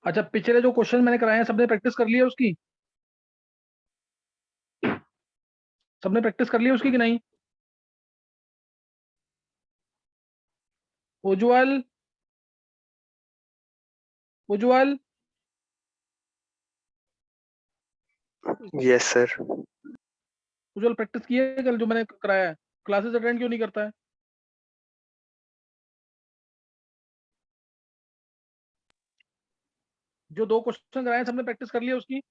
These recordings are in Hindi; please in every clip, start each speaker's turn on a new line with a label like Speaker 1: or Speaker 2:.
Speaker 1: अच्छा, पिछले जो क्वेश्चन मैंने कराए हैं सबने प्रैक्टिस कर लिया उसकी? सबने प्रैक्टिस कर लिया उसकी कि नहीं? उज्जवल, उज्जवल,
Speaker 2: यस सर।
Speaker 1: उज्जवल प्रैक्टिस किए कल जो मैंने कराया है? क्लासेस अटेंड क्यों नहीं करता है? जो दो क्वेश्चन कराए हैं सबने प्रैक्टिस कर लिया उसकी?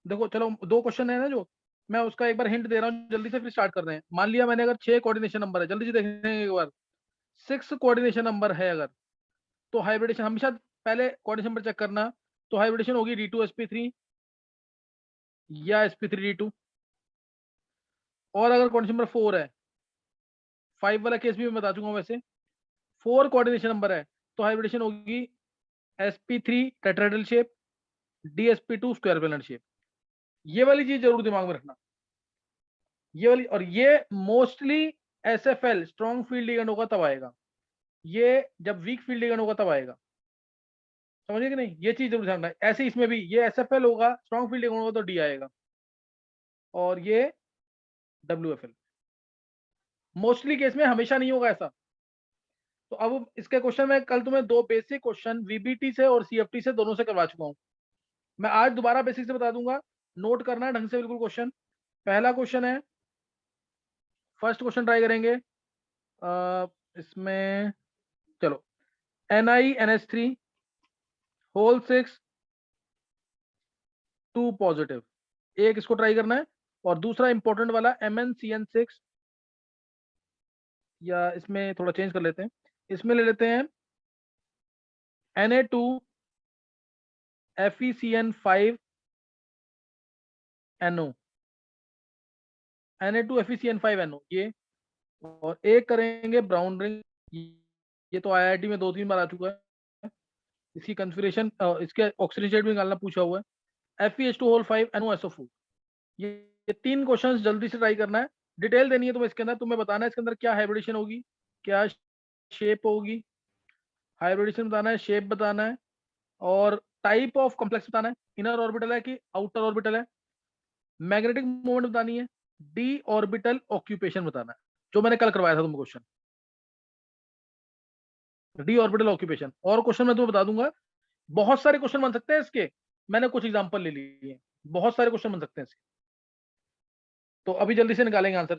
Speaker 1: देखो चलो, दो क्वेश्चन है ना जो, मैं उसका एक बार हिंट दे रहा हूँ जल्दी से, फिर स्टार्ट कर रहे हैं। मान लिया मैंने अगर 6 कोऑर्डिनेशन नंबर है, जल्दी से देखेंगे एक बार। 6 कोऑर्डिनेशन नंबर है अगर, तो हाइब्रिडेशन हमेशा पहले कोऑर्डिनेशन नंबर चेक करना। तो हाइब्रिडेशन होगी D2sp3 या sp3D2। और अगर कोऑर्डिनेशन नंबर 4 है, 5 वाला केस भी मैं बता चुका हूँ वैसे, 4 कोऑर्डिनेशन नंबर है तो हाइब्रिडेशन होगी sp3 tetrahedral shape, dsp2 square planar shape. ये वाली चीज जरूर दिमाग में रखना, ये वाली। और ये mostly SFL strong field ligand होगा तब आएगा, ये जब वीक फील्ड लिगेंड होगा तब आएगा। समझे कि नहीं? ये चीज जरूर ध्यान रखना। ऐसे इसमें भी ये SFL होगा, स्ट्रॉन्ग फील्ड लिगेंड होगा तो D आएगा, और ये WFL। मोस्टली केस में हमेशा नहीं होगा ऐसा। तो अब इसके क्वेश्चन में कल तुम्हें दो बेसिक क्वेश्चन VBT से और CFT से दोनों से करवा चुका हूं। मैं आज दोबारा बेसिक से बता दूंगा, नोट करना है ढंग से बिल्कुल क्वेश्चन। पहला क्वेश्चन है, फर्स्ट क्वेश्चन ट्राई करेंगे। इसमें चलो, NiNH3 होल 6 2 पॉजिटिव, एक इसको ट्राई करना है। और दूसरा इंपॉर्टेंट वाला MnCN6, या इसमें थोड़ा चेंज कर लेते हैं, इसमें ले लेते हैं Na2 FeCN5NO, Na2 FeCN5NO ये। और एक करेंगे ब्राउन रिंग, ये तो IIT में 2-3 बार आ चुका है। इसकी कन्फिग्रेशन, इसके ऑक्सीजन स्टेट भी निकालना पूछा हुआ है। FeH2O5NOSO4। ये तीन क्वेश्चंस जल्दी से ट्राई करना है। डिटेल देनी है तुम्हें इसके अंदर, तुम्हें बताना है इसके अंदर क्या हाइब्रिडेशन होगी, क्या शेप होगी। हाइब्रिडेशन बताना है, शेप बताना है, और टाइप ऑफ कॉम्प्लेक्स बताना है, इनर ऑर्बिटल है कि आउटर ऑर्बिटल है। मैग्नेटिक मोमेंट बतानी है, डी ऑर्बिटल ऑक्यूपेशन बताना है, जो मैंने कल करवाया था तुमको क्वेश्चन, डी ऑर्बिटल ऑक्यूपेशन। और क्वेश्चन मैं तुम्हें बता दूंगा, बहुत सारे क्वेश्चन बन सकते हैं इसके, मैंने कुछ एग्जांपल ले लिए, बहुत सारे क्वेश्चन बन सकते हैं इसके। तो अभी जल्दी से निकालेंगे आंसर।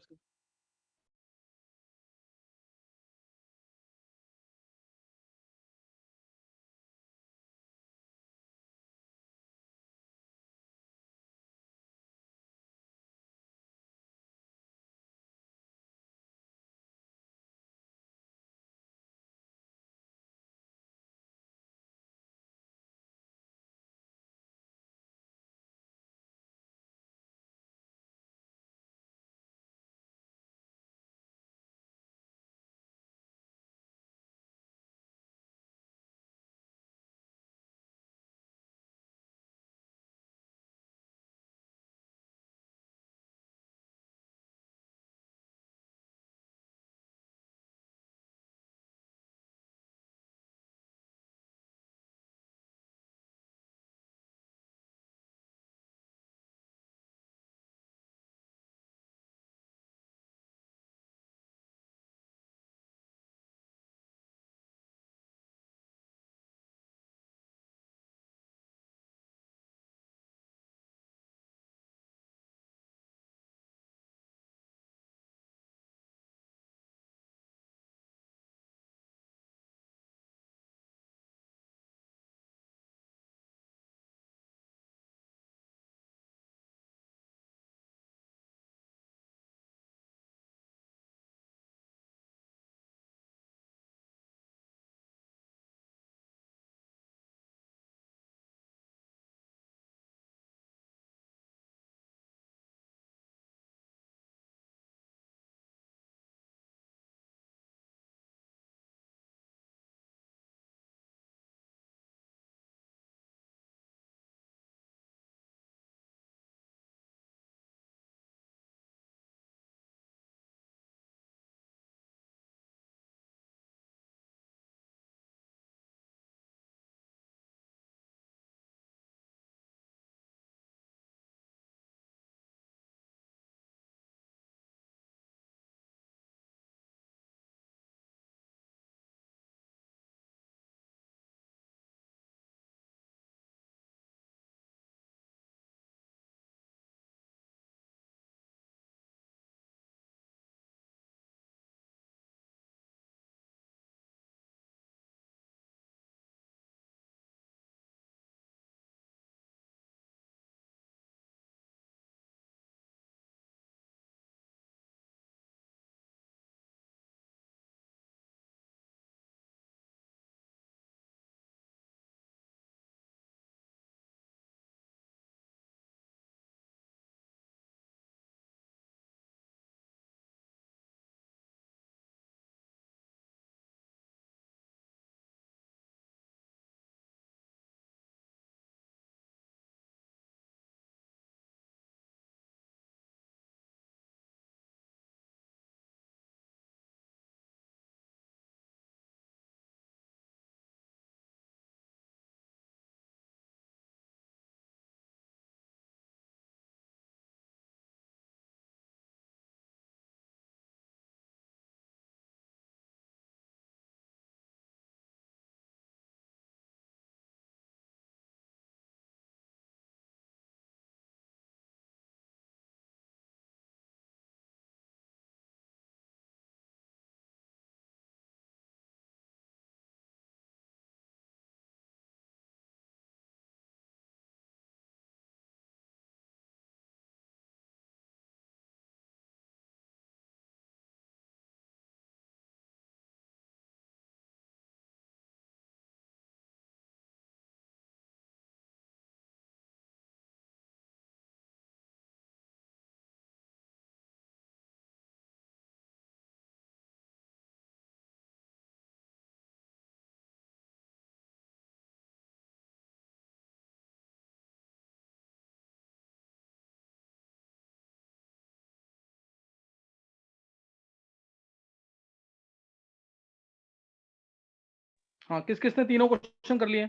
Speaker 1: हाँ, किस किसने तीनों क्वेश्चन कर लिए?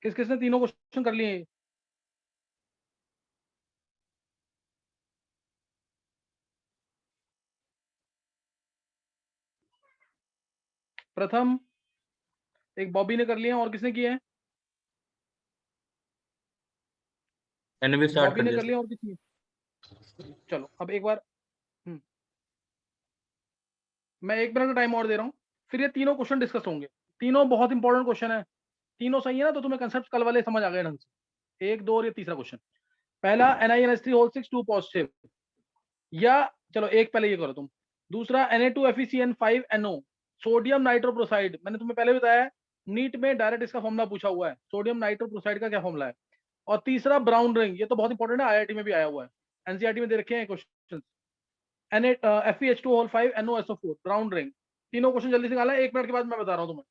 Speaker 1: किस किसने तीनों क्वेश्चन कर लिए? प्रथम, एक बॉबी ने कर लिए, और किसने किए हैं?
Speaker 2: मैंने भी स्टार्ट
Speaker 1: बॉबी
Speaker 2: कर
Speaker 1: ने
Speaker 2: दिया
Speaker 1: कर
Speaker 2: सर।
Speaker 1: लिया, और किसने? चलो अब एक बार, मैं 1 मिनट का टाइम और दे रहा हूँ, फिर ये तीनों क्वेश्चन डिस्कस होंगे। तीनों बहुत इंपॉर्टेंट क्वेश्चन है। तीनों सही है ना, तो तुम्हें कंसेप्ट कल वाले समझ आ गए ढंग से। एक, दो और ये तीसरा क्वेश्चन। पहला, NiNH3 होल 6 2 पॉजिटिव, या चलो एक पहले ये करो तुम। दूसरा, Na2FeCN5NO, सोडियम नाइट्रोप्रोसाइड। मैंने तुम्हें पहले बताया, नीट में डायरेक्ट इसका फॉर्मूला पूछा हुआ है, सोडियम नाइट्रोप्रोसाइड का क्या फॉर्मूला है। और तीसरा, ब्राउन रिंग, ये तो बहुत इंपॉर्टेंट है, IIT में भी आया हुआ है, NCERT में दे रखे हैं क्वेश्चन। FeH2O5NOSO4, brown ring. तीनों क्वेश्चन जल्दी से निकाला, 1 मिनट के बाद मैं बता रहा हूँ तुम्हें।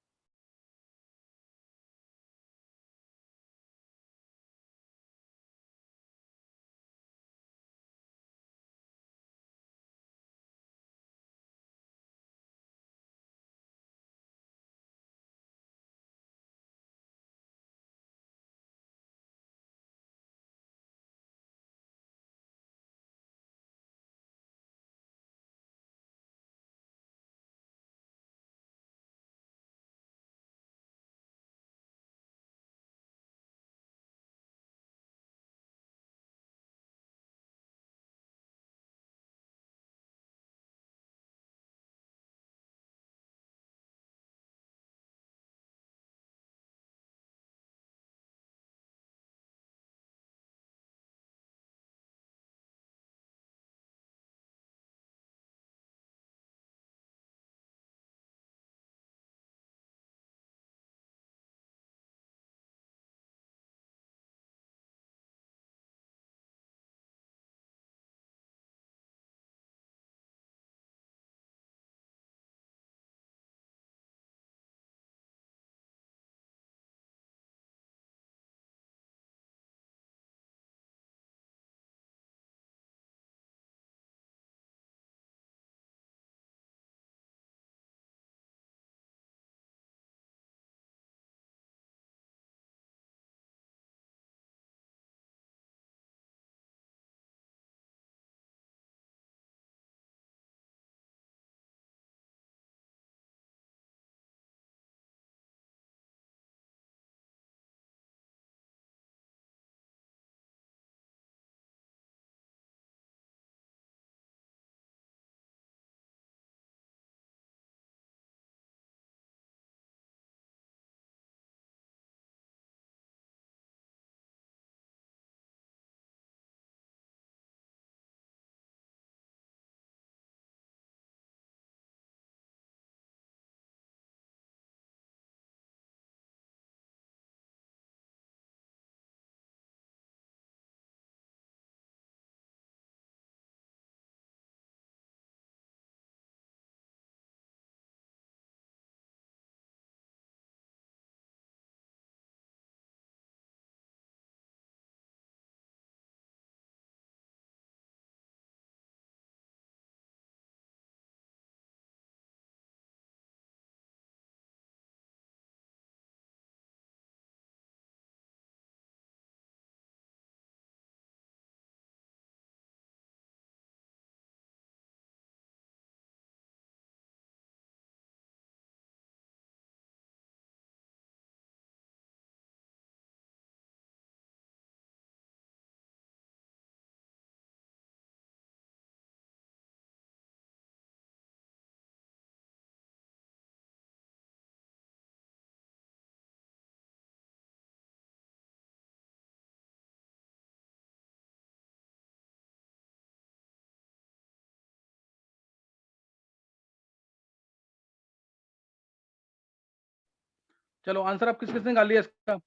Speaker 1: चलो आंसर अब किस किसने निकाल लिया इसका?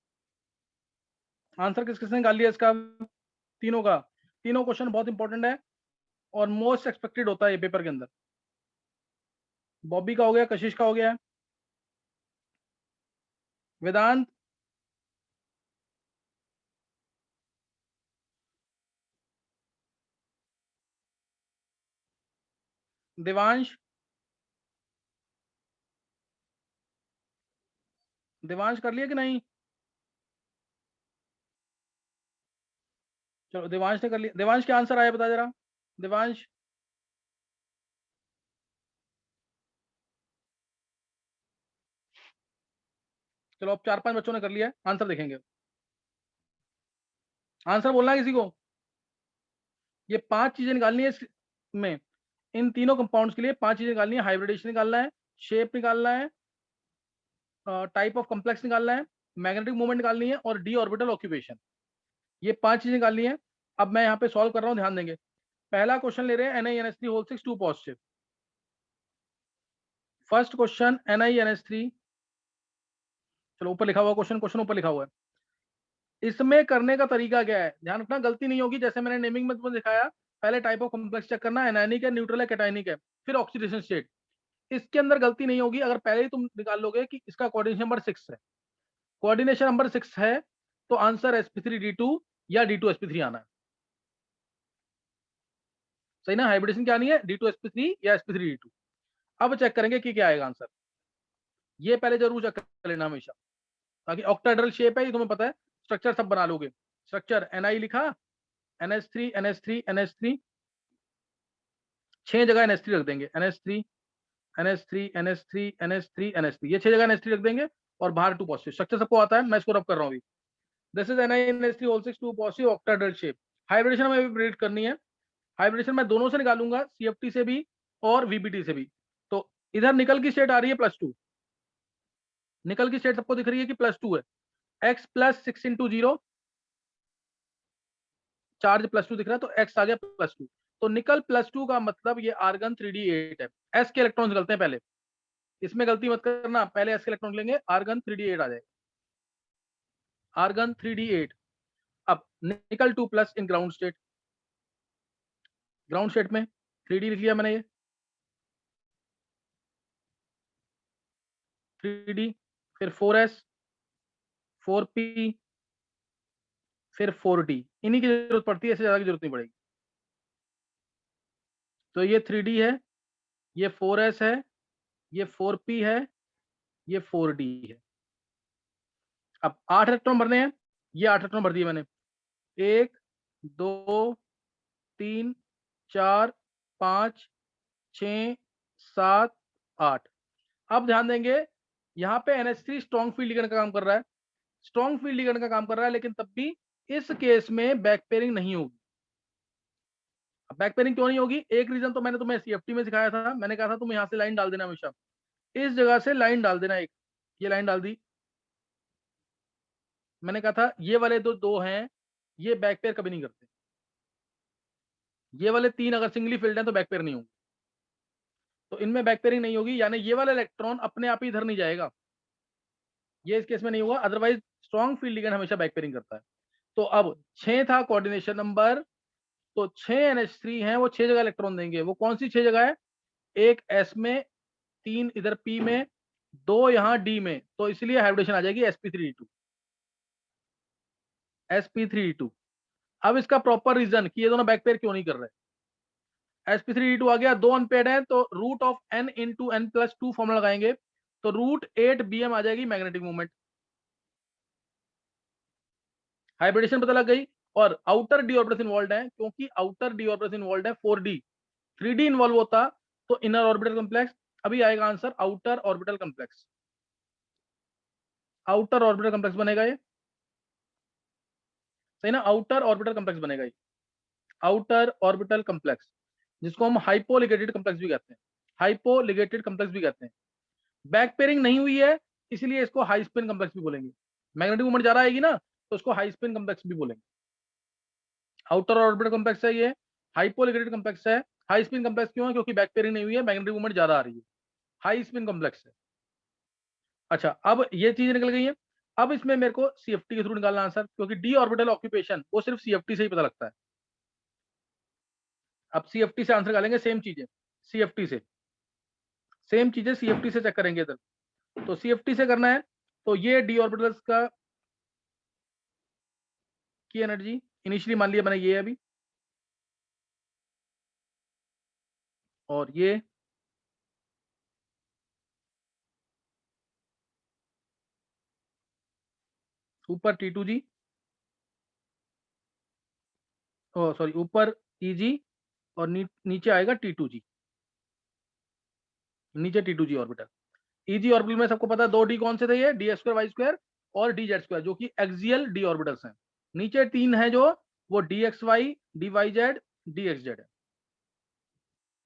Speaker 1: आंसर किस किसने निकाल लिया इसका? तीनों का। तीनों क्वेश्चन बहुत इंपॉर्टेंट है और मोस्ट एक्सपेक्टेड होता है ये पेपर के अंदर। बॉबी का हो गया, कशिश का हो गया, वेदांत, देवांश, देवांश कर लिया कि नहीं? चलो देवांश ने कर लिया। देवांश क्या आंसर आया बता जरा, देवांश। चलो अब 4-5 बच्चों ने कर लिया है, आंसर देखेंगे। आंसर बोलना है किसी को। ये 5 चीजें निकालनी है इसमें, इन तीनों कंपाउंड्स के लिए 5 चीजें निकालनी है। हाइब्रिडेशन निकालना है, शेप निकालना है, टाइप ऑफ कॉम्प्लेक्स निकालना है, मैग्नेटिक मूवमेंट निकालनी है और डी ऑर्बिटल ऑक्यूपेशन। ये 5 चीजें निकालनी है। अब मैं यहाँ पे सॉल्व कर रहा हूँ, ध्यान देंगे। पहला क्वेश्चन ले रहे हैं NiNH3 whole 6 2 positive. First question NiNH3, चलो ऊपर लिखा हुआ क्वेश्चन, क्वेश्चन ऊपर लिखा हुआ है। इसमें करने का तरीका क्या है, ध्यान रखना, गलती नहीं होगी। जैसे मैंने नेमिंग में तुम्हें दिखाया, पहले टाइप ऑफ कॉम्प्लेक्स चेक करना, एनायनिक है, न्यूट्रल है, कैटायनिक है, फिर ऑक्सीडेशन स्टेट। इसके अंदर गलती नहीं होगी अगर पहले ही तुम निकाल लोगे कि इसका कोऑर्डिनेशन नंबर 6 है। कोऑर्डिनेशन नंबर 6 है तो आंसर sp3d2 या d2sp3 आना है। सही ना? हाइब्रिडेशन क्या आनी है, d2sp3 या sp3d2। अब चेक करेंगे कि क्या आएगा आंसर। ये पहले जरूर चेक कर लेना हमेशा, ताकि ऑक्टाहेड्रल शेप है, ये तुम्हें पता है, स्ट्रक्चर सब बना लोगे। स्ट्रक्चर Ni लिखा, NH3 NH3 NH3, 6 जगह NH3 रख देंगे, NH3 NH3 NH3 NH3 NH3, ये 6 जगह NH3 रख देंगे और बाहर 2 पॉजिटिव। स्ट्रक्चर सबको आता है, मैं इसको रब कर रहा हूँ अभी। This is NiNH3 whole 6 2 positive octahedral shape. Hybridisation हमें प्रेडिक्ट करनी है। हाइब्रिडेशन मैं दोनों से निकालूंगा, CFT से भी और VBT से भी। तो इधर निकल की स्टेट आ रही है +2, निकल की स्टेट सबको दिख रही है कि +2 है। x + 6 × 0, चार्ज +2 दिख रहा है तो x आ गया +2। तो निकल +2 का मतलब ये आर्गन 3d8 है। s के इलेक्ट्रॉन निकलते हैं पहले, इसमें गलती मत करना, पहले s के इलेक्ट्रॉन लेंगे, आर्गन 3d8 आ जाएगा, आर्गन 3d8। अब निकल 2+ in ground state, ground state में 3d लिख लिया मैंने, ये 3d, फिर 4s, 4p, फिर 4d। इन्हीं की जरूरत पड़ती है, इससे ज्यादा की जरूरत नहीं पड़ेगी। तो ये 3d है, ये 4s है, ये 4p है, ये 4d है। अब 8 इलेक्ट्रॉन भरने हैं, ये 8 इलेक्ट्रॉन भर दिए मैंने, 1 2 3 4 5 6 7 8। अब ध्यान देंगे, यहाँ पे NH3 स्ट्रॉन्ग फील्ड लिगेंड का काम कर रहा है, स्ट्रॉन्ग फील्ड लिगेंड का काम कर रहा है, लेकिन तब भी इस केस में बैक पेयरिंग नहीं होगी। बैक पेयरिंग क्यों नहीं होगी, एक रीजन तो मैंने तुम्हें CFT में सिखाया था, मैंने कहा था तुम यहाँ से लाइन डाल देना हमेशा, इस जगह से लाइन डाल देना, एक ये लाइन डाल दी। मैंने कहा था ये वाले दो हैं, ये बैक पेयर कभी नहीं करते। ये वाले 3 अगर सिंगली फील्ड हैं तो बैक पेयर नहीं होंगे, तो इनमें बैक पेयरिंग नहीं होगी, यानी ये वाला इलेक्ट्रॉन अपने आप ही इधर नहीं जाएगा, ये इस केस में नहीं होगा। अदरवाइज स्ट्रॉन्ग फील्ड लिगेंड हमेशा बैक पेयरिंग करता है। तो अब 6 था कोऑर्डिनेशन नंबर, तो 6 NH3 हैं, वो 6 जगह इलेक्ट्रॉन देंगे। वो कौन सी 6 जगह है, एक S में, 3 इधर P में, 2 यहाँ D में, तो इसलिए हाइब्रिडेशन आ जाएगी sp3d2, sp3d2। अब इसका प्रॉपर रीजन कि ये दोनों बैक पेयर क्यों नहीं कर रहे, sp3d2 आ गया, 2 अनपेड है तो root of n × n+2 formula लगाएंगे, तो √8bm आ जाएगी मैग्नेटिक मूवमेंट। हाइब्रिडेशन पता लग गई। और आउटर डी ऑर्बिटल्स इन्वॉल्व है, क्योंकि आउटर डी ऑर्बिटल्स इन्वॉल्व है 4d, 3d इन्वॉल्व होता तो इनर ऑर्बिटल कॉम्प्लेक्स। अभी आएगा answer outer orbital complex, outer orbital complex बनेगा ये, सही ना? आउटर ऑर्बिटल कॉम्प्लेक्स बनेगा ये, आउटर ऑर्बिटल कॉम्प्लेक्स, जिसको हम हाइपोलिगेटेड कॉम्प्लेक्स भी कहते हैं, हाइपोलिगेटेड कॉम्प्लेक्स भी कहते हैं। बैक पेयरिंग नहीं हुई है, इसलिए इसको हाई स्पिन कॉम्प्लेक्स भी बोलेंगे। मैग्नेटिक मूवमेंट ज्यादा आएगी ना, तो उसको हाई स्पिन कॉम्प्लेक्स भी बोलेंगे। आउटर ऑर्बिटल कॉम्प्लेक्स है ये, हाइपोलिगेटेड कॉम्प्लेक्स है। हाई स्पिन कॉम्प्लेक्स क्यों है, क्योंकि बैक पेयरिंग नहीं हुई है, मैग्नेटिक मूवमेंट ज्यादा आ रही है, हाई स्पिन कॉम्प्लेक्स है। अच्छा, अब ये चीज निकल गई है। अब इसमें मेरे को CFT के थ्रू निकालना आंसर, क्योंकि डी ऑर्बिटल ऑक्यूपेशन वो सिर्फ CFT से ही पता लगता है। अब CFT से आंसर निकालेंगे, सेम चीजें CFT से, सेम चीजें CFT से चेक करेंगे इधर। तो CFT से करना है, तो ये डी ऑर्बिटल्स का की एनर्जी इनिशियली मान लिया मैंने, ये अभी, और ये ऊपर T2G, सॉरी ऊपर EG और नीचे आएगा T2G, नीचे T2G ऑर्बिटल। EG ऑर्बिटल में सबको पता है 2 D कौन से थे, ये dx2y2 और dz2 जो कि एक्सियल d ऑर्बिटल्स हैं। नीचे 3 है जो वो dxy, dyz, dxz है,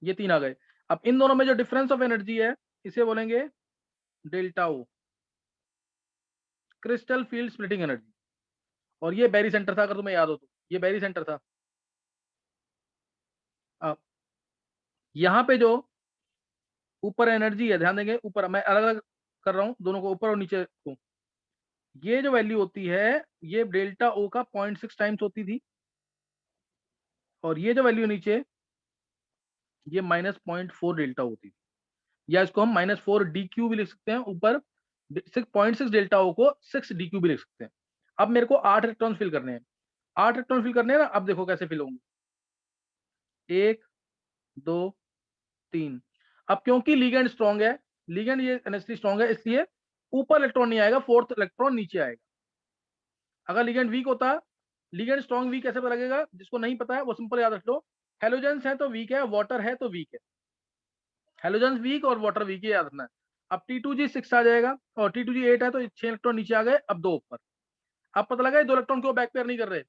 Speaker 1: ये 3 आ गए। अब इन दोनों में जो डिफरेंस ऑफ एनर्जी है इसे बोलेंगे डेल्टा ओ, क्रिस्टल फील्ड स्प्लिटिंग एनर्जी। और ये बैरी सेंटर था, अगर तुम्हें याद हो तो, ये बैरी सेंटर था। अब यहाँ पे जो ऊपर एनर्जी है, ध्यान देंगे ऊपर मैं अलग अलग कर रहा हूँ दोनों को, ऊपर और नीचे को। ये जो वैल्यू होती है ये डेल्टा ओ का 0.6 टाइम्स होती थी, और ये जो वैल्यू नीचे ये -0.4 डेल्टा होती थी, या इसको हम -4 DQ भी लिख सकते हैं। ऊपर 6.6 डेल्टा ओ को 6 DQ भी लिख सकते हैं। अब मेरे को 8 इलेक्ट्रॉन फिल करने हैं, 8 इलेक्ट्रॉन फिल करने हैं ना। अब देखो कैसे फिल होंगे, 1 2 3। अब क्योंकि लिगेंड स्ट्रॉन्ग है, लिगेंड ये NH3 स्ट्रॉन्ग है, इसलिए ऊपर इलेक्ट्रॉन नहीं आएगा, 4th इलेक्ट्रॉन नीचे आएगा। अगर लिगेंड वीक होता, लिगेंड स्ट्रॉन्ग वीक कैसे पता लगेगा, जिसको नहीं पता है वो सिंपल याद रख लो, हेलोजेंस है तो वीक है, वाटर है तो वीक है। हेलोजेंस वीक और वाटर वीक, ये याद रखना है। अब T2G 6 आ जाएगा और T2G 8 है, तो 6 इलेक्ट्रॉन नीचे आ गए, अब 2 ऊपर। अब पता लगा ये 2 इलेक्ट्रॉन क्यों बैक पेयर नहीं कर रहे।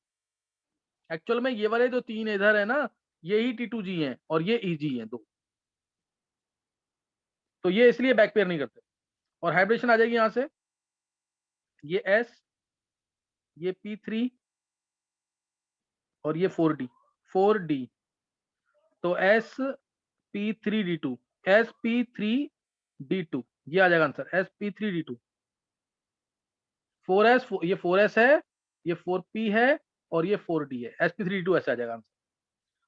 Speaker 1: एक्चुअल में ये वाले जो 3 इधर है ना, ये ही T2G हैं और ये EG हैं 2, तो ये इसलिए बैक पेयर नहीं करते। और हाइब्रिडेशन आ जाएगी यहां से, ये S, ये P3 और ये 4D, तो sp3d2, sp3d2, ये आ जाएगा आंसर, sp3d2। 4s, ये 4s है, ये 4p है और ये 4d है, sp3d2 ऐसे आ जाएगा आंसर।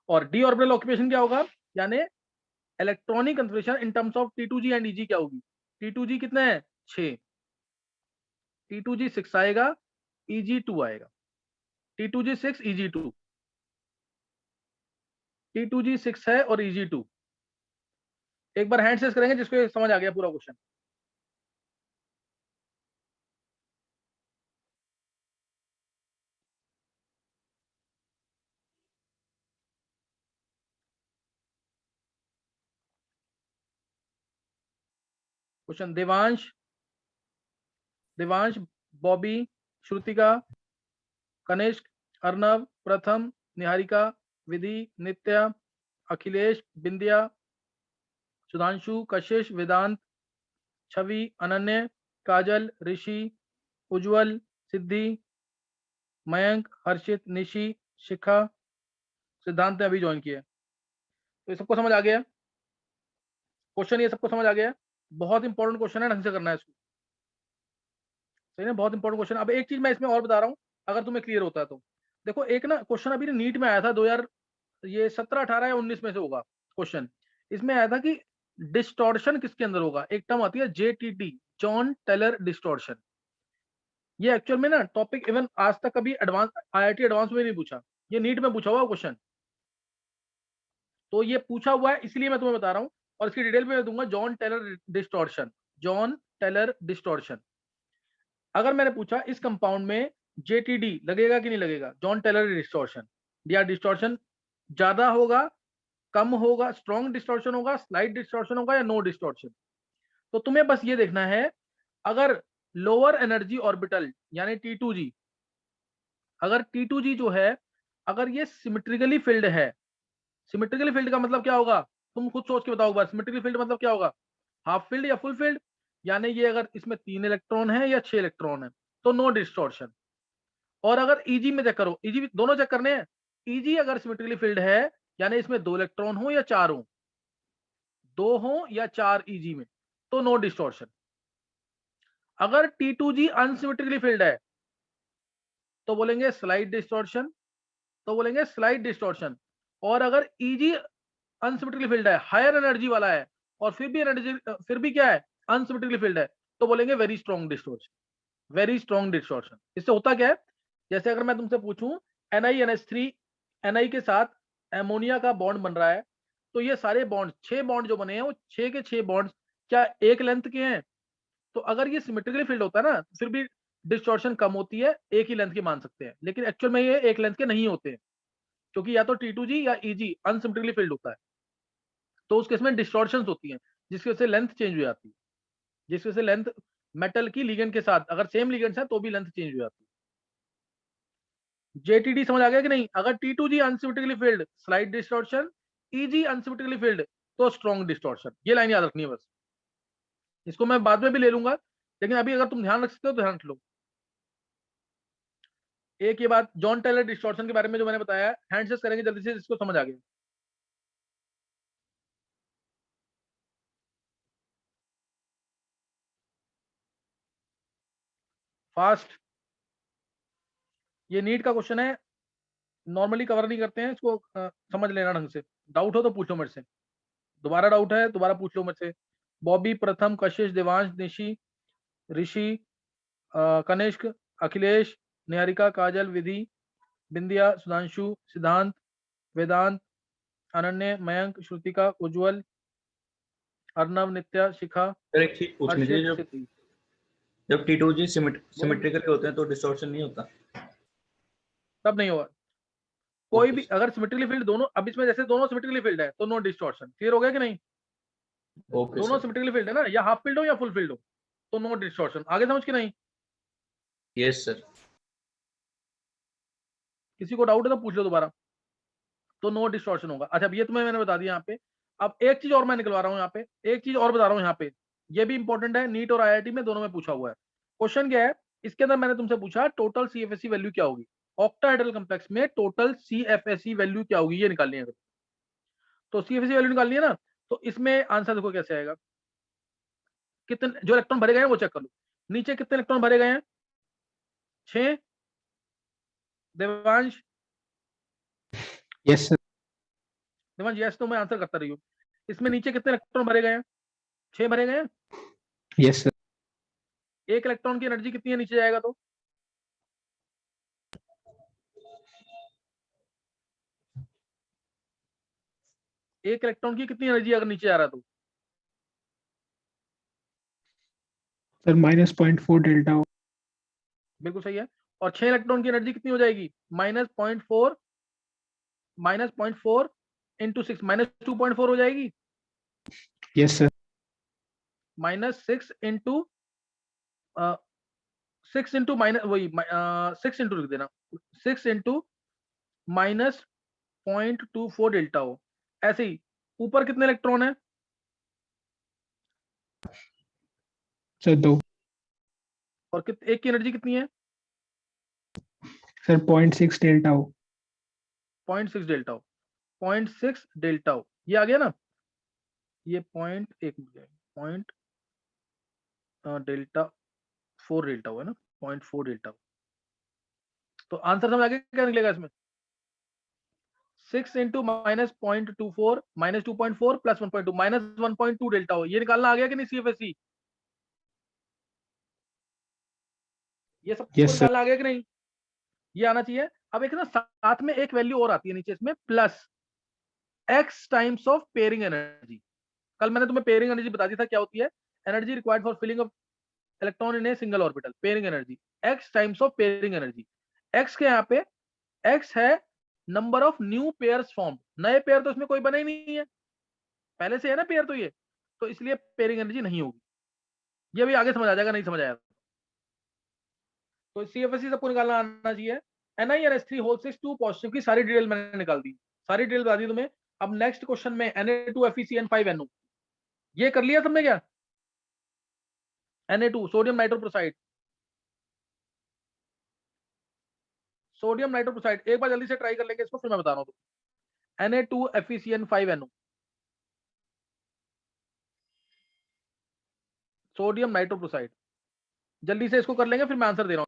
Speaker 1: और d ऑर्बिटल ऑक्यूपेशन क्या होगा, यानी electronic confirmation in terms of T2G and EG क्या होगी। T2G कितने हैं, 6, T2G 6 आएगा, EG 2 आएगा, T2G 6, EG 2, T2G 6 है और EG 2। एक बार हैंड सेस करेंगे जिसको समझ आ गया पूरा क्वेश्चन। क्वेश्चन देवांश, बॉबी, श्रुतिका, कनिष्क, अर्नव, प्रथम, निहारिका, विधि, नित्या, अखिलेश, बिंदिया, सुधांशु, कशिश, वेदांत, छवि, अनन्य, काजल, ऋषि, उज्जवल, सिद्धि, मयंक, हर्षित, निशि, शिखा, सिद्धांत ने अभी ज्वाइन किया। तो ये सबको समझ आ गया क्वेश्चन, ये सबको समझ आ गया। बहुत इंपॉर्टेंट क्वेश्चन है, ढंग से करना है इसको, सही ना, बहुत इंपॉर्टेंट क्वेश्चन। अब एक चीज मैं इसमें और बता रहा हूँ, अगर तुम्हें क्लियर होता है तो। देखो एक ना क्वेश्चन अभी नीट में आया था 2000, ये 17, 18 या 19 में से होगा क्वेश्चन। इसमें आया था कि डिस्टॉर्शन किसके अंदर होगा, एक टर्म आती है JTD, जॉन टेलर डिस्टॉर्शन। ये एक्चुअल में ना टॉपिक इवन आज तक कभी एडवांस IIT एडवांस में नहीं पूछा, ये नीट में पूछा हुआ क्वेश्चन। तो ये पूछा हुआ है इसलिए मैं तुम्हें बता रहा हूँ, और इसकी डिटेल में दूंगा। Jahn Teller distortion, Jahn Teller distortion. अगर मैंने पूछा इस कंपाउंड में JTD लगेगा कि नहीं लगेगा, जॉन टेलर डिस्टॉर्शन, या डिस्टॉर्शन ज्यादा होगा, कम होगा, स्ट्रॉन्ग डिस्टॉर्शन होगा, स्लाइट डिस्टॉर्शन होगा, या नो डिस्टॉर्शन। तो तुम्हें बस ये देखना है, अगर लोअर एनर्जी ऑर्बिटल यानी T2G, अगर T2G जो है अगर ये सिमेट्रिकली फिल्ड है, सिमेट्रिकली फील्ड का मतलब क्या होगा, तुम खुद सोच के बताओ एक बार, सिमेट्रिकली फील्ड मतलब क्या होगा, हाफ फील्ड या फुल फील्ड। यानी ये अगर इसमें 3 इलेक्ट्रॉन है या 6 इलेक्ट्रॉन है तो नो डिस्टॉर्शन। और अगर EG में चेक करो, EG दोनों चेक करने हैं, EG अगर सिमेट्रिकली फील्ड है यानी इसमें 2 इलेक्ट्रॉन हो या 4 हो, 2 हो या 4 EG में, तो नो डिस्टॉर्शन। अगर T2G अनसिमेट्रिकली फील्ड है तो बोलेंगे स्लाइड डिस्टॉर्शन, तो बोलेंगे स्लाइड डिस्टॉर्शन। और अगर EG अनसिमेट्रिकली फील्ड है, हायर एनर्जी वाला है, और फिर भी एनर्जी, फिर भी क्या है, अनसिमेट्रिकली फील्ड है, तो बोलेंगे very strong distortion, very strong distortion. इससे होता क्या है, जैसे अगर मैं तुमसे पूछूं NiNH3, Ni के साथ एमोनिया का बॉन्ड बन रहा है, तो ये सारे बॉन्ड 6 बॉन्ड जो बने हैं वो 6 के 6 बॉन्ड क्या एक लेंथ के हैं। तो अगर ये सिमेट्रिकली फील्ड होता है ना, फिर भी डिस्टॉर्शन कम होती है, एक ही लेंथ की मान सकते हैं, लेकिन एक्चुअल में ये एक लेंथ के नहीं होते हैं, क्योंकि या तो T2G या EG अनसिमेट्रिकली फील्ड होता है, तो उस केस में डिस्टॉर्शंस होती हैं, जिसकी वजह से लेंथ चेंज हो जाती है, जिसकी वजह से लेंथ मेटल की लिगेंड के साथ अगर सेम लिगेंड्स है तो भी लेंथ चेंज हो जाती है। JTD समझ आ गया कि नहीं? अगर T2G unsymmetrically filled slight distortion, EG unsymmetrically filled तो स्ट्रॉन्ग डिस्टॉर्शन। ये लाइन याद रखनी है बस, इसको मैं बाद में भी ले लूंगा, लेकिन अभी अगर तुम ध्यान रख सकते हो तो ध्यान रख लो। एक ये बात जॉन टेलर डिस्टॉर्शन के बारे में जो मैंने बताया, हैंडसेस करेंगे जल्दी से, इसको समझ आ गया। फास्ट, ये नीट का क्वेश्चन है, नॉर्मली कवर नहीं करते हैं इसको, समझ लेना ढंग से, डाउट हो तो पूछो मेरे से, दोबारा डाउट है दोबारा पूछ लो मेरे से। बॉबी, प्रथम, कशिश, देवांश, निशी, ऋषि, कनिष्क, अखिलेश, निहारिका, काजल, विधि, बिंदिया, सुधांशु, सिद्धांत, वेदांत, अनन्य, मयंक, श्रुतिका, उज्जवल, अर्नव, नित्या, शिखा,
Speaker 2: सर एक चीज पूछनी थी,
Speaker 1: हर्षित,
Speaker 2: जब
Speaker 1: सिद्धि।
Speaker 2: T2G
Speaker 1: बोलो,
Speaker 2: सिमेट्रिकल होते हैं तो डिस्टॉर्शन नहीं होता?
Speaker 1: तब नहीं होगा कोई
Speaker 2: ओके
Speaker 1: भी,
Speaker 2: सर।
Speaker 1: अगर सिमेट्रिकली फील्ड दोनों, अब इसमें जैसे दोनों सिमेट्रिकली फील्ड है तो नो डिस्टॉर्शन। क्लियर हो गया कि नहीं?
Speaker 2: ओके
Speaker 1: दोनों
Speaker 2: सर।
Speaker 1: सिमेट्रिकली फील्ड है ना, या हाफ फील्ड हो या फुल फील्ड हो, तो नो डिस्टॉर्शन। आगे समझ के नहीं?
Speaker 2: Yes sir.
Speaker 1: किसी को डाउट है तो पूछ लो दोबारा, तो नो डिस्टॉर्शन होगा। अच्छा, अब ये तुम्हें मैंने बता दिया यहाँ पे। अब एक चीज और मैं निकलवा रहा हूँ यहाँ पे, एक चीज और बता रहा हूँ यहाँ पे, ये भी इंपॉर्टेंट है, नीट और IIT में दोनों में पूछा हुआ है। क्वेश्चन क्या है इसके अंदर, मैंने तुमसे पूछा टोटल CFSE वैल्यू क्या होगी, ऑक्टाहेड्रल कॉम्प्लेक्स में टोटल CFSE वैल्यू क्या होगी, ये निकालनी है। अगर तो CFSE वैल्यू निकालनी है ना, तो इसमें आंसर देखो कैसे आएगा। कितने जो इलेक्ट्रॉन भरे गए हैं वो चेक कर लो, नीचे कितने इलेक्ट्रॉन भरे गए हैं? 6। Devansh,
Speaker 3: yes sir.
Speaker 1: Devansh yes, तो मैं आंसर करता रही हूँ। इसमें नीचे कितने इलेक्ट्रॉन भरे गए हैं? 6 भरे गए हैं।
Speaker 3: Yes sir.
Speaker 1: एक इलेक्ट्रॉन की एनर्जी कितनी है नीचे जाएगा तो? एक इलेक्ट्रॉन की कितनी एनर्जी अगर नीचे जा रहा है तो?
Speaker 3: सर -0.4 डेल्टा हो।
Speaker 1: बिल्कुल सही है। और 6 इलेक्ट्रॉन की एनर्जी कितनी हो जाएगी? -0.4, -0.4 इंटू 6, -2.4 हो जाएगी।
Speaker 3: Yes sir.
Speaker 1: -6 into 6 into minus, वही 6 इंटू लिख देना, 6 इंटू -0.24 डेल्टा हो। ऐसे ही ऊपर कितने इलेक्ट्रॉन है?
Speaker 3: सर 2।
Speaker 1: और एक की एनर्जी कितनी है?
Speaker 3: सर 0.6 डेल्टा हो।
Speaker 1: 0.6 डेल्टा हो, 0.6 डेल्टा हो, ये आ गया ना? ये पॉइंट डेल्टा 4 डेल्टा हो है ना, 0.4 डेल्टा हो। तो आंसर समझ आ गया क्या निकलेगा इसमें? 6 इंटू -0.24 -2.4 प्लस 1.2 -1.2 डेल्टा हो, ये निकालना आ गया कि नहीं CFSE? ये सबको
Speaker 3: यस सर।
Speaker 1: निकालना आ गया कि नहीं? ये आना चाहिए। अब एक ना साथ में एक वैल्यू और आती है नीचे इसमें, plus x times of pairing energy. कल मैंने तुम्हें पेयरिंग एनर्जी बता दी था क्या होती है, energy required for filling of electron in a single orbital, pairing energy, x times of pairing energy. x के यहाँ पे x है number of new pairs form, नए पेयर तो इसमें कोई बने ही नहीं है, पहले से है ना पेयर, ये तो इसलिए पेयरिंग एनर्जी नहीं होगी। ये भी आगे समझ आ जाएगा, नहीं समझ आया तो। CFSE सबको निकालना आना चाहिए। NiRS3 होल 6 2 पॉजिटिव की सारी डिटेल मैंने निकाल दी, सारी डिटेल बता दी तुम्हें। अब नेक्स्ट क्वेश्चन में Na2FeCN5NO, ये कर लिया तुमने क्या? Na2 sodium nitroprusside, sodium nitroprusside एक बार जल्दी से ट्राई कर लेंगे इसको, फिर मैं बता रहा हूँ। Na2FeCN5NO, सोडियम नाइट्रोप्रोसाइड, जल्दी से इसको कर लेंगे फिर मैं आंसर दे रहा हूँ।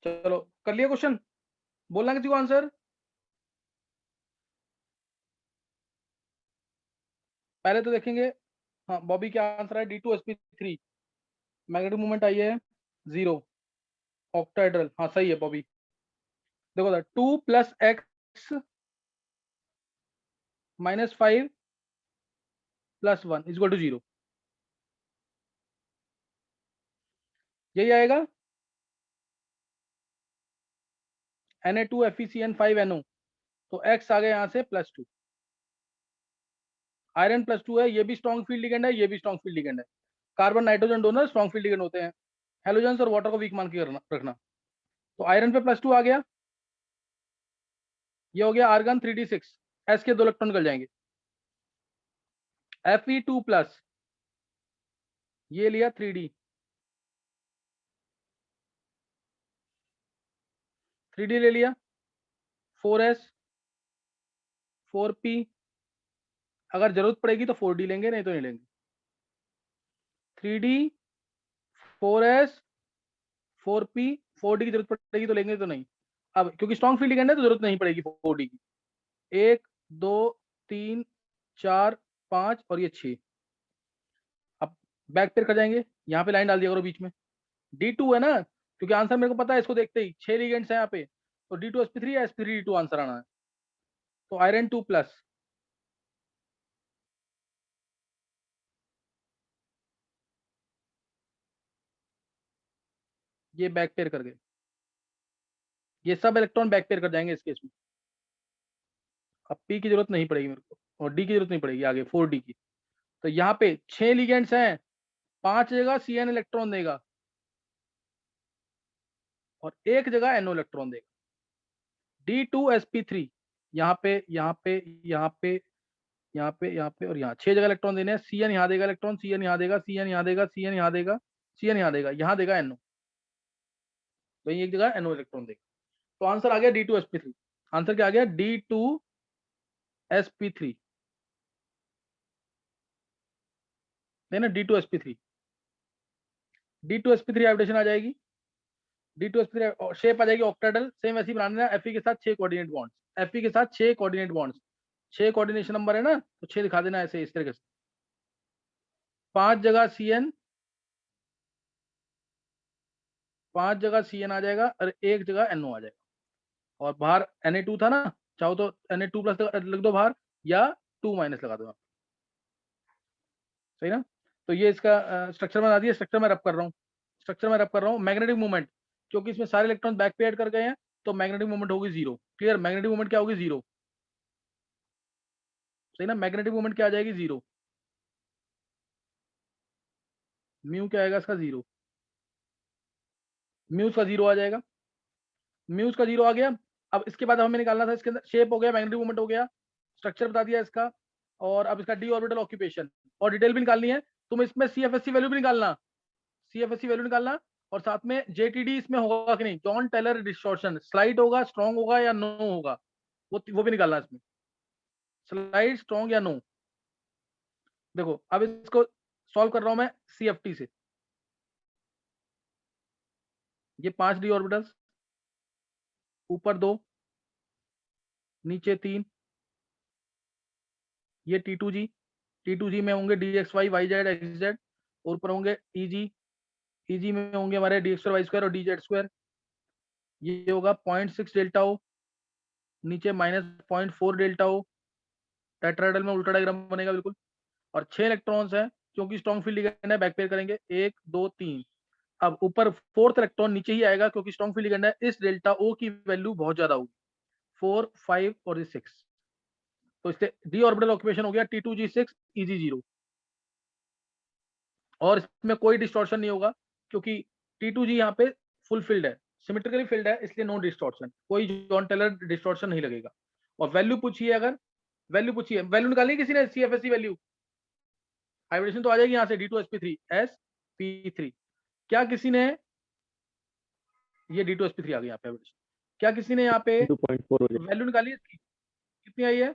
Speaker 1: चलो कर लिया क्वेश्चन, बोलना किसी को आंसर। पहले तो देखेंगे, हाँ बॉबी क्या आंसर है, D2sp3 मैग्नेटिक मूवमेंट आई है 0, ऑक्टाहेड्रल, हाँ सही है बॉबी। देखो 2 + x - 5 + 1 = 0, यही आएगा। Na2FeCN5NO, तो x आ गया यहाँ से +2। आयरन +2 है, ये भी स्ट्रॉन्ग फील्ड लिगेंड है, ये भी स्ट्रॉन्ग फील्ड लिगेंड है। कार्बन नाइट्रोजन दोनों स्ट्रॉन्ग फील्ड लिगेंड होते हैं। हेलोजेंस और वाटर को वीक मान के रखना। तो आयरन पे +2 आ गया, ये हो गया आर्गन 3d6, s के 2 इलेक्ट्रॉन निकल जाएंगे। Fe2+, ये लिया 3d, 3d ले लिया, 4s 4p, अगर जरूरत पड़ेगी तो 4d लेंगे, नहीं तो नहीं लेंगे। 3d 4s 4p, 4d की जरूरत पड़ेगी तो लेंगे, तो नहीं। अब क्योंकि स्ट्रॉन्ग फील्ड लिगेंड है तो जरूरत नहीं पड़ेगी 4d की। 1 2 3 4 5 और ये 6। अब बैक पेयर कर जाएंगे, यहाँ पे लाइन डाल दिया करो बीच में। D2 है ना, क्योंकि आंसर मेरे को पता है इसको देखते ही, 6 लिगेंड्स हैं यहाँ पे, तो D2sp3 या sp3d2 आंसर आना है। तो आयरन 2+, ये बैक पेयर कर गए, ये सब इलेक्ट्रॉन बैक पेयर कर जाएंगे इस केस में। अब p की जरूरत नहीं पड़ेगी मेरे को, और d की जरूरत नहीं पड़ेगी आगे 4d की। तो यहाँ पे 6 लिगेंड्स हैं, 5 जगह CN इलेक्ट्रॉन देगा और 1 जगह NO इलेक्ट्रॉन देगा। D2sp3, यहाँ पे यहाँ पे यहाँ पे यहाँ पे यहाँ पे और यहाँ 6 जगह इलेक्ट्रॉन देने हैं। CN यहाँ देगा इलेक्ट्रॉन, CN यहाँ देगा, CN यहाँ देगा, CN यहाँ देगा, CN यहाँ देगा, यहाँ देगा NO, तो एक जगह NO इलेक्ट्रॉन देगा। तो आंसर आ गया D2sp3। आंसर क्या आ गया, D2sp3, ना D2sp3, D2sp3 हाइब्रिडेशन आ जाएगी। D2sp3 शेप आ जाएगी ऑक्टाहेड्रल, सेम ऐसी बनाना है। Fe के साथ 6 कोऑर्डिनेट बॉन्ड्स, Fe के साथ 6 कोऑर्डिनेट बॉन्ड्स, 6 कोऑर्डिनेशन नंबर है ना, तो 6 दिखा देना ऐसे, इस तरीके से। 5 जगह CN, 5 जगह CN आ जाएगा और 1 जगह NO आ जाएगा। और बाहर Na2 था ना, चाहो तो Na2+ लिख दो बाहर, या 2- लगा दो, सही ना। तो ये इसका स्ट्रक्चर बना दिया। स्ट्रक्चर में रब कर रहा हूँ, स्ट्रक्चर में रब कर रहा हूँ। मैग्नेटिक मूवमेंट, क्योंकि इसमें सारे इलेक्ट्रॉन बैक पे ऐड कर गए हैं, तो मैग्नेटिक मूवमेंट होगी 0। क्लियर, मैग्नेटिक मूवमेंट क्या होगी, 0, सही ना। मैग्नेटिक मूवमेंट क्या आ जाएगी, 0। म्यू क्या आएगा इसका, 0। म्यूज का 0 आ जाएगा, म्यूज का 0 आ गया। अब इसके बाद हमें निकालना था, इसके अंदर शेप हो गया, मैग्नेटिक मूवमेंट हो गया, स्ट्रक्चर बता दिया इसका, और अब इसका डी ऑर्बिटल ऑक्यूपेशन और डिटेल भी निकालनी है। तुम इसमें CFSC वैल्यू भी निकालना, CFSC वैल्यू निकालना, और साथ में JTD इसमें होगा कि नहीं, जॉन टेलर डिस्टॉर्शन, स्लाइड होगा, स्ट्रॉन्ग होगा या नो होगा, वो भी निकालना इसमें, स्लाइड स्ट्रॉन्ग या नो। देखो अब इसको सॉल्व कर रहा हूं मैं CFT से। ये 5 डी ऑर्बिटल्स, ऊपर 2, नीचे 3, ये T2G में होंगे DXY YZ XZ, और ऊपर होंगे EG में होंगे हमारे DX2 Y2 और DZ2। ये होगा 0.6 डेल्टा O, नीचे -0.4 डेल्टा O, टेट्राहेड्रल में उल्टा डायग्राम बनेगा बिल्कुल। और 6 इलेक्ट्रॉन्स हैं, क्योंकि स्ट्रॉन्ग फील्ड लिगेंड है, बैक पेयर करेंगे 1 2 3। अब ऊपर 4th इलेक्ट्रॉन नीचे ही आएगा, क्योंकि स्ट्रॉन्ग फील्ड लिगेंड है। इस डेल्टा O की वैल्यू बहुत ज्यादा होगी, 4 5 और 6। तो इससे डी ऑर्बिटल ऑक्यूपेशन हो गया T2G6 EG0, और इसमें कोई डिस्टॉर्शन नहीं होगा, क्योंकि T2G यहाँ पे फुल फिल्ड है, सिमेट्रिकली फिल्ड है, इसलिए नो डिस्टॉर्शन, कोई जॉन टेलर डिस्टॉर्शन नहीं लगेगा। और वैल्यू पूछिए, अगर वैल्यू पूछिए, वैल्यू निकाली किसी ने, CFSC वैल्यू, हाइब्रिडेशन तो आ जाएगी यहाँ से D2sp3 sp3। क्या किसी ने, ये D2sp3 आ गया यहाँ पे हाइब्रिडेशन, क्या किसी ने यहाँ पे
Speaker 4: 2.4 हो जाएगा।
Speaker 1: वैल्यू निकाली इसकी, कितनी आई है,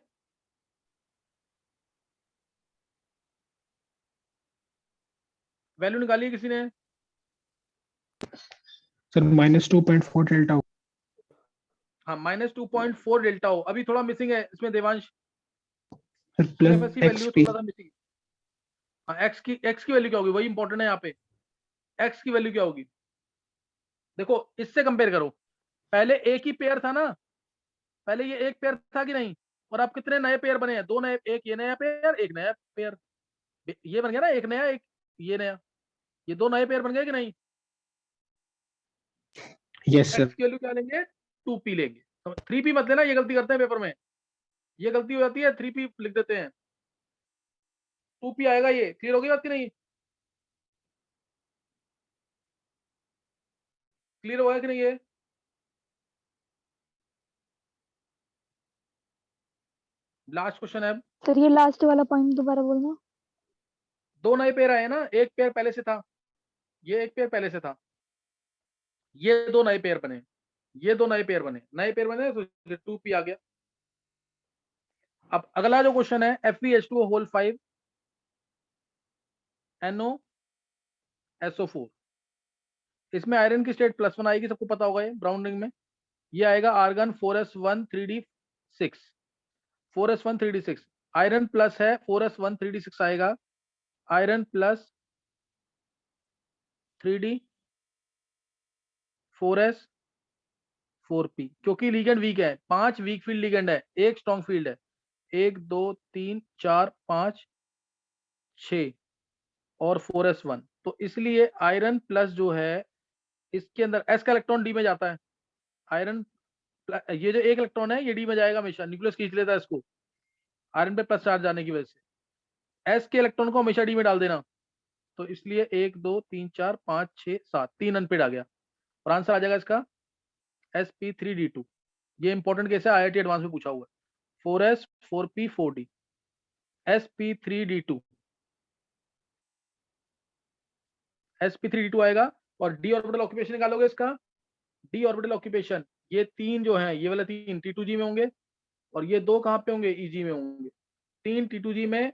Speaker 1: वैल्यू निकाली है किसी ने।
Speaker 3: Sir -2.4 delta O.
Speaker 1: हाँ -2.4 डेल्टा ओ। अभी थोड़ा मिसिंग है इसमें Devansh,
Speaker 3: sir plus
Speaker 1: FSc value
Speaker 3: XP.
Speaker 1: थोड़ा सा मिसिंग। हाँ एक्स की वैल्यू क्या होगी, वही इंपॉर्टेंट है यहाँ पे। एक्स की वैल्यू क्या होगी, देखो इससे कंपेयर करो। पहले एक ही पेयर था ना, पहले ये एक पेयर था कि नहीं, और अब कितने नए पेयर बने हैं, दो नए, एक ये नया पेयर, एक नया पेयर, ये बन गया ना, एक नया एक ये नया, ये दो नए पेयर बन गए कि नहीं।
Speaker 3: Yes sir.
Speaker 1: एक्स की वैल्यू क्या लेंगे, 2p लेंगे। 3p मत लेना, ये गलती करते हैं पेपर में, ये गलती हो जाती है, 3p लिख देते हैं, 2p आएगा। ये क्लियर होगी बात कि नहीं, क्लियर होगा कि नहीं ये। लास्ट क्वेश्चन है।
Speaker 4: सर ये लास्ट वाला पॉइंट दोबारा बोलना।
Speaker 1: दो नए पेयर आए ना, एक पेयर पहले से था, ये एक पेयर पहले से था, ये दो नए पेयर बने, ये दो नए पेयर बने, नए पेयर बने तो 2p आ गया। अब अगला जो क्वेश्चन है, FeH2O होल 5 NoSO4, इसमें आयरन की स्टेट +1 आएगी, सबको पता होगा ये ब्राउन रिंग में। ये आएगा argon 4s1 3d6, 4s1 3d6, iron plus है 4s1 3d6 आएगा, iron plus 3d 4s 4p, क्योंकि लीगेंड वीक है, 5 वीक फील्ड लीगेंड है, एक स्ट्रॉन्ग फील्ड है, 1 2 3 4 5 6 और 4s1, तो इसलिए आयरन प्लस जो है इसके अंदर s का इलेक्ट्रॉन डी में जाता है, आयरन ये जो एक इलेक्ट्रॉन है ये डी में जाएगा हमेशा, न्यूक्लियस खींच लेता है इसको आयरन पे प्लस चार्ज जाने की वजह से, s के इलेक्ट्रॉन को हमेशा डी में डाल देना, तो इसलिए 1 2 3 4 5 6 7 3 अनपेड आ गया, और आंसर आ जाएगा इसका sp3d2। ये इंपॉर्टेंट केस है, IIT एडवांस में पूछा हुआ है, 4s 4p 4d, sp3d2, sp3d2 आएगा। और d ऑर्बिटल ऑक्यूपेशन निकालोगे इसका, d ऑर्बिटल ऑक्यूपेशन, ये तीन जो है, ये वाले तीन T2g में होंगे, और ये दो कहाँ पे होंगे, Eg में होंगे। तीन T2g में,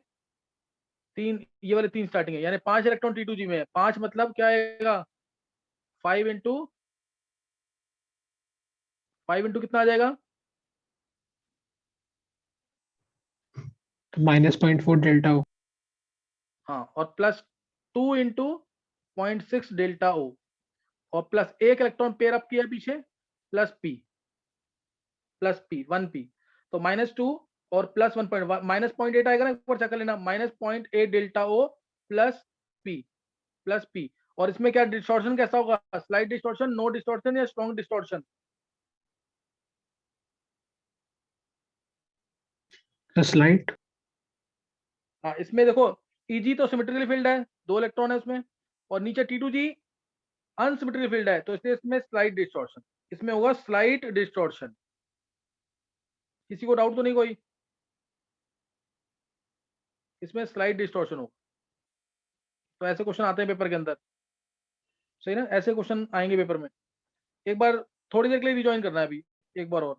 Speaker 1: तीन ये वाले तीन स्टार्टिंग है, यानी 5 इलेक्ट्रॉन T2g में है, 5 मतलब क्या आएगा, 5 इंटू 5 इंटू कितना आ जाएगा,
Speaker 3: -0.4 डेल्टा O.
Speaker 1: हाँ, और प्लस 2 इंटू 0.6 डेल्टा O, और प्लस एक इलेक्ट्रॉन पेयर अप किया पीछे, प्लस p 1p, तो -2 और प्लस 1.1 -0.8 आएगा ना, एक बार चेक कर लेना, -0.8 डेल्टा O प्लस p, और इसमें क्या डिस्टॉर्शन कैसा होगा, स्लाइड डिस्टॉर्शन, नो डिस्टॉर्शन या स्ट्रॉन्ग डिस्टॉर्शन।
Speaker 3: स्लाइड.
Speaker 1: हाँ इसमें देखो, Eg तो सिमेट्रिकली फील्ड है, दो इलेक्ट्रॉन है उसमें, और नीचे T2g अनसिमेट्रिकली फील्ड है, तो इसलिए इसमें स्लाइड डिस्टॉर्शन, इसमें होगा स्लाइट डिस्टॉर्शन। किसी को डाउट तो नहीं कोई, इसमें स्लाइड डिस्टॉर्शन होगा। तो ऐसे क्वेश्चन आते हैं पेपर के अंदर, सही ना, ऐसे क्वेश्चन आएंगे पेपर में। एक बार थोड़ी देर के लिए रिजॉइन करना है अभी, एक बार और।